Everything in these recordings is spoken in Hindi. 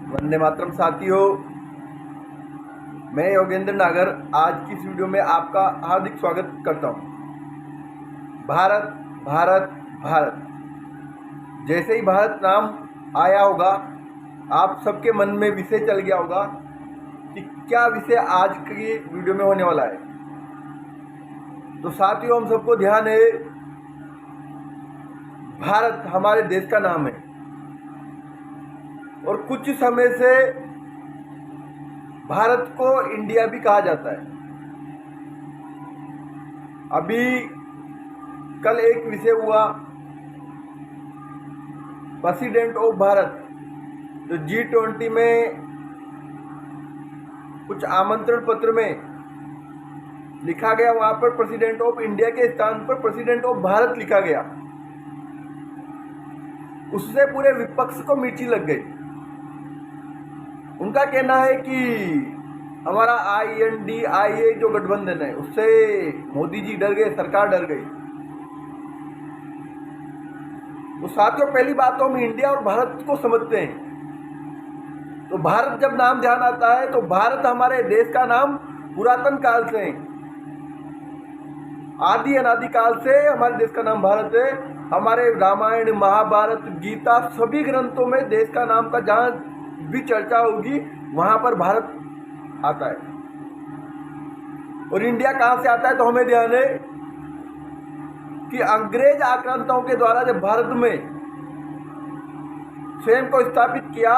वंदे मातरम साथियों, मैं योगेंद्र नागर आज की इस वीडियो में आपका हार्दिक स्वागत करता हूं। भारत भारत भारत, जैसे ही भारत नाम आया होगा आप सबके मन में विषय चल गया होगा कि क्या विषय आज की वीडियो में होने वाला है। तो साथियों, हम सबको ध्यान है, भारत हमारे देश का नाम है और कुछ समय से भारत को इंडिया भी कहा जाता है। अभी कल एक विषय हुआ, प्रेसिडेंट ऑफ भारत, जो G20 में कुछ आमंत्रण पत्र में लिखा गया, वहां पर प्रेसिडेंट ऑफ इंडिया के स्थान पर प्रेसिडेंट ऑफ भारत लिखा गया। उससे पूरे विपक्ष को मिर्ची लग गई। उनका कहना है कि हमारा INDIA जो गठबंधन है उससे मोदी जी डर गए, सरकार डर गई। तो साथियों, पहली बात तो हम इंडिया और भारत को समझते हैं। तो भारत जब नाम ध्यान आता है तो भारत हमारे देश का नाम पुरातन काल से है, आदि अनादि काल से हमारे देश का नाम भारत है। हमारे रामायण, महाभारत, गीता सभी ग्रंथों में देश का नाम का जहाँ भी चर्चा होगी वहां पर भारत आता है। और इंडिया कहां से आता है तो हमें ध्यान है कि अंग्रेज आक्रांताओं के द्वारा जब भारत में स्वयं को स्थापित किया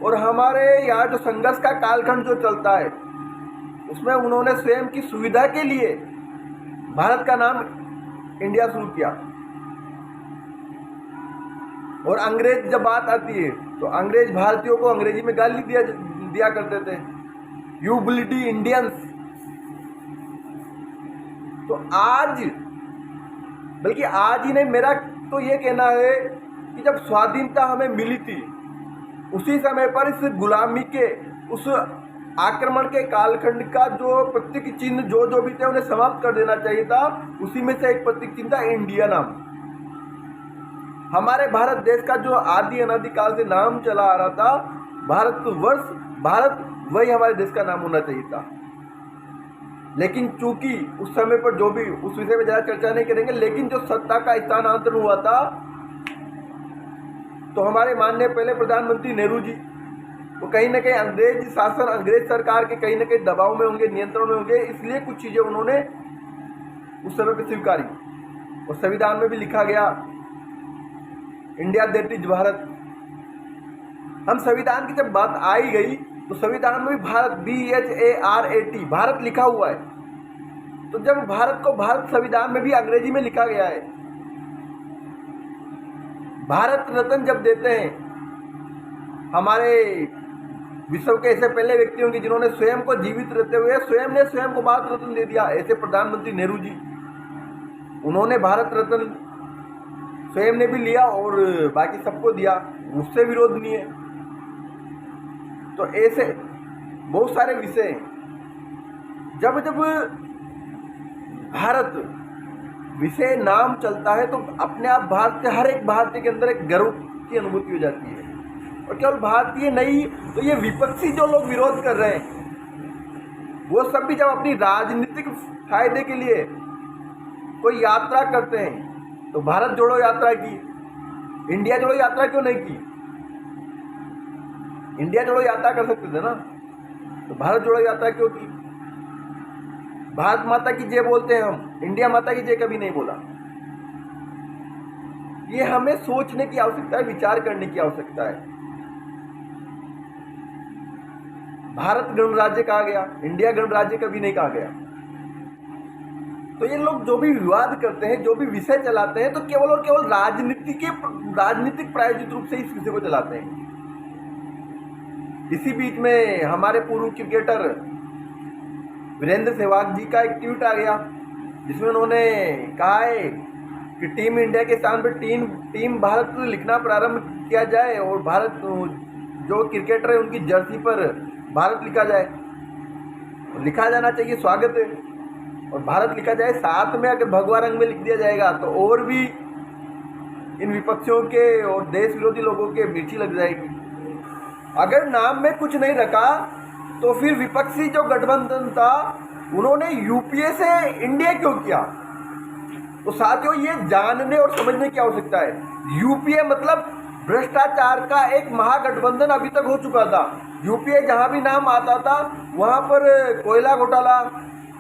और हमारे यहाँ जो संघर्ष का कालखंड जो चलता है उसमें उन्होंने स्वयं की सुविधा के लिए भारत का नाम इंडिया शुरू किया। और अंग्रेज जब बात आती है तो अंग्रेज भारतीयों को अंग्रेजी में गाली दिया करते थे, यू ब्लडी इंडियंस। तो आज, बल्कि आज ही नहीं, मेरा तो ये कहना है कि जब स्वाधीनता हमें मिली थी उसी समय पर इस गुलामी के, उस आक्रमण के कालखंड का जो प्रतीक चिन्ह जो भी थे उन्हें समाप्त कर देना चाहिए था। उसी में से एक प्रतीक चिन्ह था इंडिया नाम। हमारे भारत देश का जो आदि अनादि काल से नाम चला आ रहा था भारतवर्ष, भारत, वही हमारे देश का नाम होना चाहिए था। लेकिन चूंकि उस समय पर जो भी, उस विषय में ज़्यादा चर्चा नहीं करेंगे, लेकिन जो सत्ता का स्थानांतरण हुआ था तो हमारे माननीय पहले प्रधानमंत्री नेहरू जी वो कहीं ना कहीं अंग्रेज शासन, अंग्रेज सरकार के कहीं ना कहीं दबाव में होंगे, नियंत्रण में होंगे, इसलिए कुछ चीज़ें उन्होंने उस समय पर स्वीकारी। और संविधान में भी लिखा गया इंडिया दैट इज भारत। हम संविधान की जब बात आई गई तो संविधान में भी भारत, BHARAT, भारत लिखा हुआ है। तो जब भारत को भारत संविधान में भी अंग्रेजी में लिखा गया है, भारत रत्न जब देते हैं हमारे विश्व के ऐसे पहले व्यक्ति होंगे जिन्होंने स्वयं को जीवित रहते हुए स्वयं ने स्वयं को भारत रत्न दे दिया, ऐसे प्रधानमंत्री नेहरू जी, उन्होंने भारत रत्न स्वयं ने भी लिया और बाकी सबको दिया, उससे विरोध नहीं है। तो ऐसे बहुत सारे विषय हैं। जब जब भारत विषय नाम चलता है तो अपने आप भारत के हर एक भारतीय के अंदर एक गर्व की अनुभूति हो जाती है। और केवल भारतीय नहीं, तो ये विपक्षी जो लोग विरोध कर रहे हैं वो सब भी जब अपनी राजनीतिक फायदे के लिए कोई यात्रा करते हैं तो भारत जोड़ो यात्रा की, इंडिया जोड़ो यात्रा क्यों नहीं की? इंडिया जोड़ो यात्रा कर सकते थे ना, तो भारत जोड़ो यात्रा क्यों की? भारत माता की जय बोलते हैं हम, इंडिया माता की जय कभी नहीं बोला। ये हमें सोचने की आवश्यकता है, विचार करने की आवश्यकता है। भारत गणराज्य कहा गया, इंडिया गणराज्य कभी नहीं कहा गया। तो ये लोग जो भी विवाद करते हैं, जो भी विषय चलाते हैं, तो केवल और केवल राजनीतिक प्रायोजित रूप से इस विषय को चलाते हैं। इसी बीच में हमारे पूर्व क्रिकेटर वीरेंद्र सहवाग जी का एक ट्वीट आ गया जिसमें उन्होंने कहा है कि टीम इंडिया के स्थान पर टीम भारत लिखना प्रारंभ किया जाए और भारत जो क्रिकेटर है उनकी जर्सी पर भारत लिखा जाए। लिखा जाना चाहिए, स्वागत है। और भारत लिखा जाए, साथ में अगर भगवा रंग में लिख दिया जाएगा तो और भी इन विपक्षियों के और देश विरोधी लोगों के मिर्ची लग जाएगी। अगर नाम में कुछ नहीं रखा तो फिर विपक्षी जो गठबंधन था उन्होंने यूपीए से इंडिया क्यों किया? तो साथियों, ये जानने और समझने की आवश्यकता है। यूपीए मतलब भ्रष्टाचार का एक महागठबंधन अभी तक हो चुका था। यूपीए जहां भी नाम आता था वहां पर कोयला घोटाला,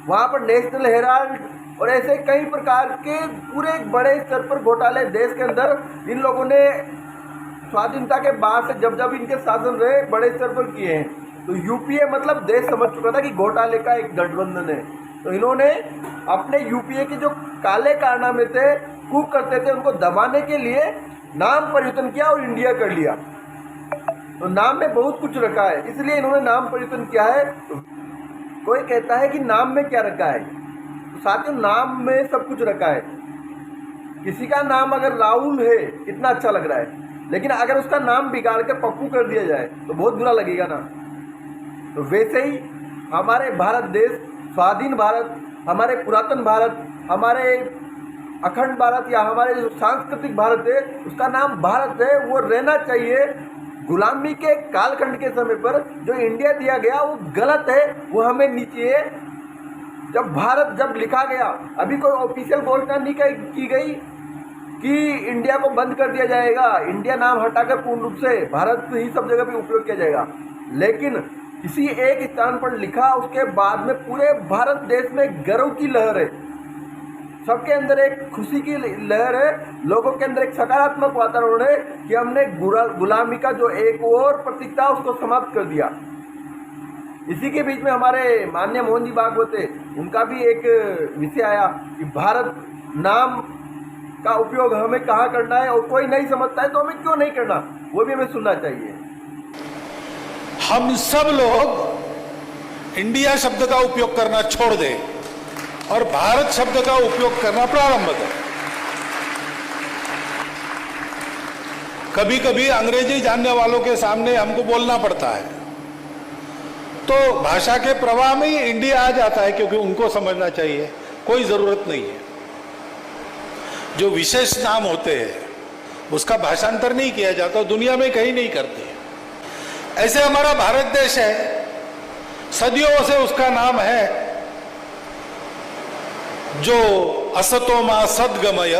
वहां पर नेशनल हेराल्ड और ऐसे कई प्रकार के पूरे एक बड़े स्तर पर घोटाले देश के अंदर इन लोगों ने स्वाधीनता के बाद से जब जब इनके शासन रहे बड़े स्तर पर किए हैं। तो यूपीए मतलब देश समझ चुका था कि घोटाले का एक गठबंधन है। तो इन्होंने अपने यूपीए के जो काले कारनामे थे, कूक करते थे, उनको दबाने के लिए नाम परिवर्तन किया और इंडिया कर लिया। तो नाम में बहुत कुछ रखा है, इसलिए इन्होंने नाम परिवर्तन किया है। तो कोई कहता है कि नाम में क्या रखा है, तो साथियों नाम में सब कुछ रखा है। किसी का नाम अगर राहुल है कितना अच्छा लग रहा है, लेकिन अगर उसका नाम बिगाड़ कर पप्पू कर दिया जाए तो बहुत बुरा लगेगा ना। तो वैसे ही हमारे भारत देश, स्वाधीन भारत, हमारे पुरातन भारत, हमारे अखंड भारत या हमारे जो सांस्कृतिक भारत है उसका नाम भारत है, वो रहना चाहिए। गुलामी के कालखंड के समय पर जो इंडिया दिया गया वो गलत है, वो हमें नीचे जब भारत जब लिखा गया, अभी कोई ऑफिशियल घोषणा नहीं की गई कि इंडिया को बंद कर दिया जाएगा, इंडिया नाम हटाकर पूर्ण रूप से भारत ही सब जगह पे उपयोग किया जाएगा। लेकिन किसी एक स्थान पर लिखा, उसके बाद में पूरे भारत देश में गर्व की लहर है, सबके अंदर एक खुशी की लहर है, लोगों के अंदर एक सकारात्मक वातावरण है कि हमने गुलामी का जो एक और प्रतीक था उसको समाप्त कर दिया। इसी के बीच में हमारे माननीय मोहन जी भागवत है, उनका भी एक विषय आया कि भारत नाम का उपयोग हमें कहाँ करना है, और कोई नहीं समझता है तो हमें क्यों नहीं करना, वो भी हमें सुनना चाहिए। हम सब लोग इंडिया शब्द का उपयोग करना छोड़ दें और भारत शब्द का उपयोग करना प्रारंभ करें। कभी कभी अंग्रेजी जानने वालों के सामने हमको बोलना पड़ता है, तो भाषा के प्रवाह में ही इंडिया आ जाता है, क्योंकि उनको समझना चाहिए, कोई जरूरत नहीं है। जो विशेष नाम होते हैं उसका भाषांतर नहीं किया जाता, दुनिया में कहीं नहीं करते। ऐसे हमारा भारत देश है, सदियों से उसका नाम है जो असतो मा सद्गमय,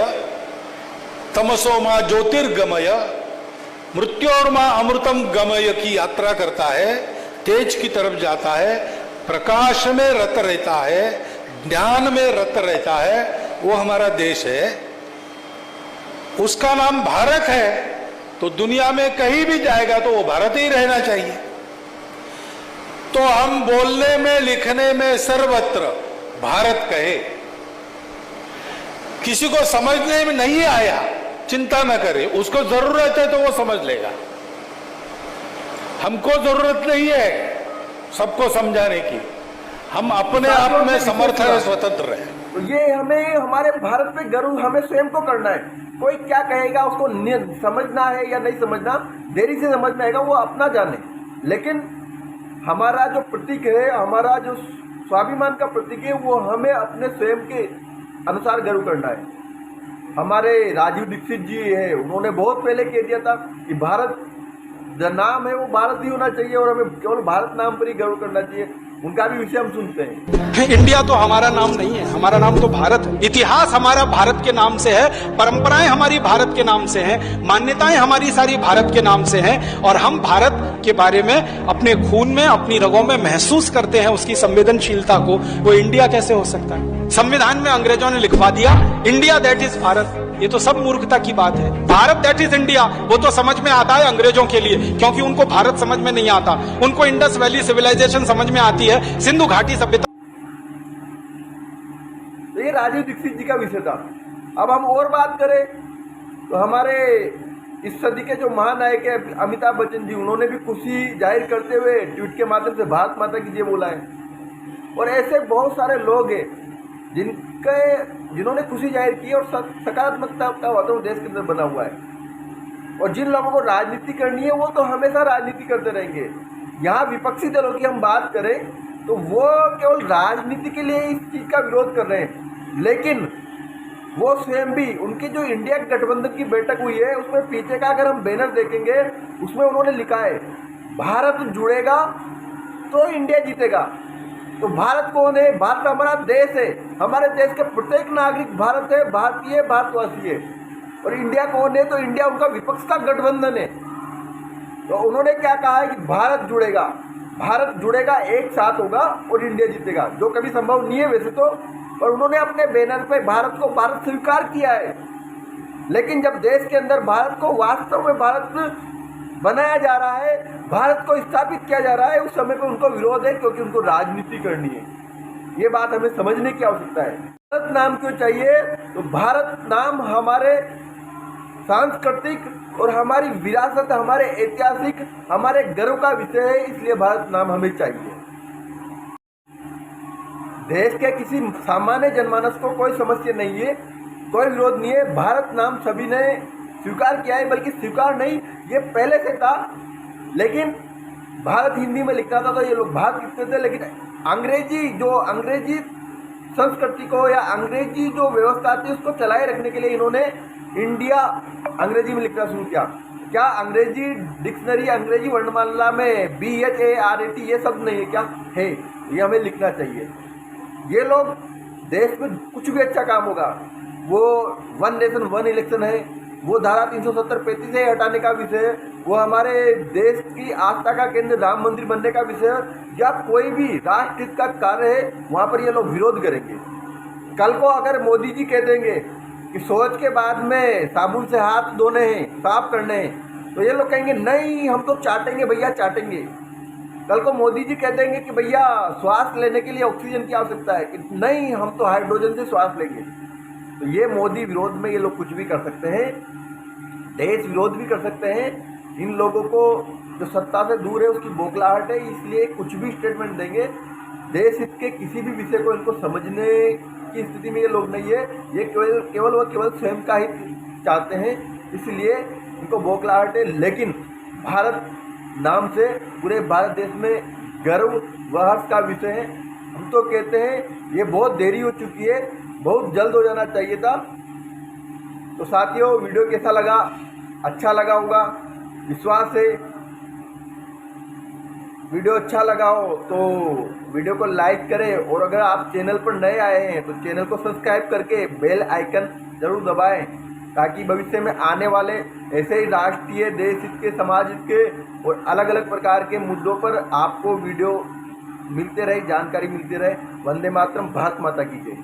तमसो मा ज्योतिर्गमय, मृत्योर्मा अमृतम गमय की यात्रा करता है, तेज की तरफ जाता है, प्रकाश में रत रहता है, ज्ञान में रत रहता है, वो हमारा देश है। उसका नाम भारत है, तो दुनिया में कहीं भी जाएगा तो वो भारत ही रहना चाहिए। तो हम बोलने में लिखने में सर्वत्र भारत कहे। किसी को समझने में नहीं आया, चिंता न करे, उसको जरूरत है तो वो समझ लेगा। हमको जरूरत नहीं है सबको समझाने की, हम अपने आप में समर्थ है, स्वतंत्र है। तो ये हमें हमारे भारत पे गर्व हमें स्वयं को करना है। कोई क्या कहेगा उसको समझना है या नहीं समझना, देरी से समझ में आएगा, वो अपना जाने। लेकिन हमारा जो प्रतीक है, हमारा जो स्वाभिमान का प्रतीक है, वो हमें अपने स्वयं के अनुसार गर्व करना है। हमारे राजीव दीक्षित जी है, उन्होंने बहुत पहले कह दिया था कि भारत जो नाम है वो भारत ही होना चाहिए और हमें केवल भारत नाम पर ही गर्व करना चाहिए। उनका भी विषय हम सुनते हैं। इंडिया तो हमारा नाम नहीं है, हमारा नाम तो भारत है। इतिहास हमारा भारत के नाम से है, परंपराएं हमारी भारत के नाम से हैं, मान्यताएं हमारी सारी भारत के नाम से हैं, और हम भारत के बारे में अपने खून में, अपनी रगों में महसूस करते हैं उसकी संवेदनशीलता को। वो इंडिया कैसे हो सकता है? संविधान में अंग्रेजों ने लिखवा दिया इंडिया दैट इज भारत। ये तो सब मूर्खता की बात है। भारत दैट इज इंडिया वो तो समझ में आता है अंग्रेजों के लिए, क्योंकि उनको भारत समझ में नहीं आता, उनको इंडस वैली सिविलाइजेशन समझ में आती है, सिंधु घाटी सभ्यता। तो ये राजीव दीक्षित जी का विषय था। अब हम और बात करें तो हमारे इस सदी के जो महानायक है अमिताभ बच्चन जी, उन्होंने भी खुशी जाहिर करते हुए ट्वीट के माध्यम से भारत माता की जय बोला है। और ऐसे बहुत सारे लोग हैं जिन्होंने खुशी जाहिर की और सकारात्मकता का वातावरण देश के अंदर बना हुआ है। और जिन लोगों को राजनीति करनी है वो तो हमेशा राजनीति करते रहेंगे। यहाँ विपक्षी दलों की हम बात करें तो वो केवल राजनीति के लिए इस चीज़ का विरोध कर रहे हैं, लेकिन वो स्वयं भी, उनकी जो इंडिया गठबंधन की बैठक हुई है उसमें पीछे का अगर हम बैनर देखेंगे उसमें उन्होंने लिखा है भारत जुड़ेगा तो इंडिया जीतेगा। तो भारत कौन है? भारत हमारा देश है, हमारे देश के प्रत्येक नागरिक भारत है, भारतीय, भारतवासी है। और इंडिया कौन है? तो इंडिया उनका विपक्ष का गठबंधन है। तो उन्होंने क्या कहा है कि भारत जुड़ेगा, भारत जुड़ेगा, एक साथ होगा और इंडिया जीतेगा, जो कभी संभव नहीं है वैसे तो, पर उन्होंने अपने बैनर पे भारत को भारत स्वीकार किया है। लेकिन जब देश के अंदर भारत को वास्तव में भारत बनाया जा रहा है, भारत को स्थापित किया जा रहा है, उस समय पे उनको विरोध है, क्योंकि उनको राजनीति करनी है। ये बात हमें समझने की आवश्यकता है। भारत नाम क्यों चाहिए? तो भारत नाम हमारे सांस्कृतिक और हमारी विरासत, हमारे ऐतिहासिक, हमारे गर्व का विषय है, इसलिए भारत नाम हमें चाहिए। देश के किसी सामान्य जनमानस को कोई समस्या नहीं है, कोई विरोध नहीं है। भारत नाम सभी ने स्वीकार किया है, बल्कि स्वीकार नहीं, ये पहले से था, लेकिन भारत हिंदी में लिखता था तो ये लोग भारत लिखते थे। लेकिन अंग्रेजी संस्कृति को या अंग्रेजी जो व्यवस्था थी उसको चलाए रखने के लिए इन्होंने इंडिया अंग्रेजी में लिखना शुरू किया। क्या अंग्रेजी डिक्शनरी, अंग्रेजी वर्णमाला में BHARAT ये शब्द नहीं है क्या? है, ये हमें लिखना चाहिए। ये लोग देश में कुछ भी अच्छा काम होगा, वो वन नेशन वन इलेक्शन है, वो धारा 370-35 से हटाने का विषय है, वो हमारे देश की आस्था का केंद्र राम मंदिर बनने का विषय है, या कोई भी राष्ट्रहित का कार्य है, वहाँ पर ये लोग विरोध करेंगे। कल को अगर मोदी जी कह देंगे कि शौच के बाद में साबुन से हाथ धोने हैं, साफ करने हैं, तो ये लोग कहेंगे नहीं हम तो चाटेंगे भैया, चाटेंगे। कल को मोदी जी कह देंगे कि भैया श्वास लेने के लिए ऑक्सीजन की आवश्यकता है, कि नहीं हम तो हाइड्रोजन से श्वास लेंगे। तो ये मोदी विरोध में ये लोग कुछ भी कर सकते हैं, देश विरोध भी कर सकते हैं। इन लोगों को जो सत्ता से दूर है उसकी बौखलाहट है, इसलिए कुछ भी स्टेटमेंट देंगे। देश हित के किसी भी विषय को इनको समझने की स्थिति में ये लोग नहीं है, ये केवल स्वयं का हित चाहते हैं, इसलिए इनको बौखलाहट है। लेकिन भारत नाम से पूरे भारत देश में गर्व व हर्ष का विषय है। हम तो कहते हैं ये बहुत देरी हो चुकी है, बहुत जल्द हो जाना चाहिए था। तो साथियों, वीडियो कैसा लगा? अच्छा लगा होगा, विश्वास है। वीडियो अच्छा लगा हो तो वीडियो को लाइक करें, और अगर आप चैनल पर नए आए हैं तो चैनल को सब्सक्राइब करके बेल आइकन जरूर दबाएं, ताकि भविष्य में आने वाले ऐसे ही राष्ट्रीय, देश हित के, समाज हित के और अलग अलग प्रकार के मुद्दों पर आपको वीडियो मिलते रहे, जानकारी मिलती रहे। वंदे मातरम, भारत माता की जय।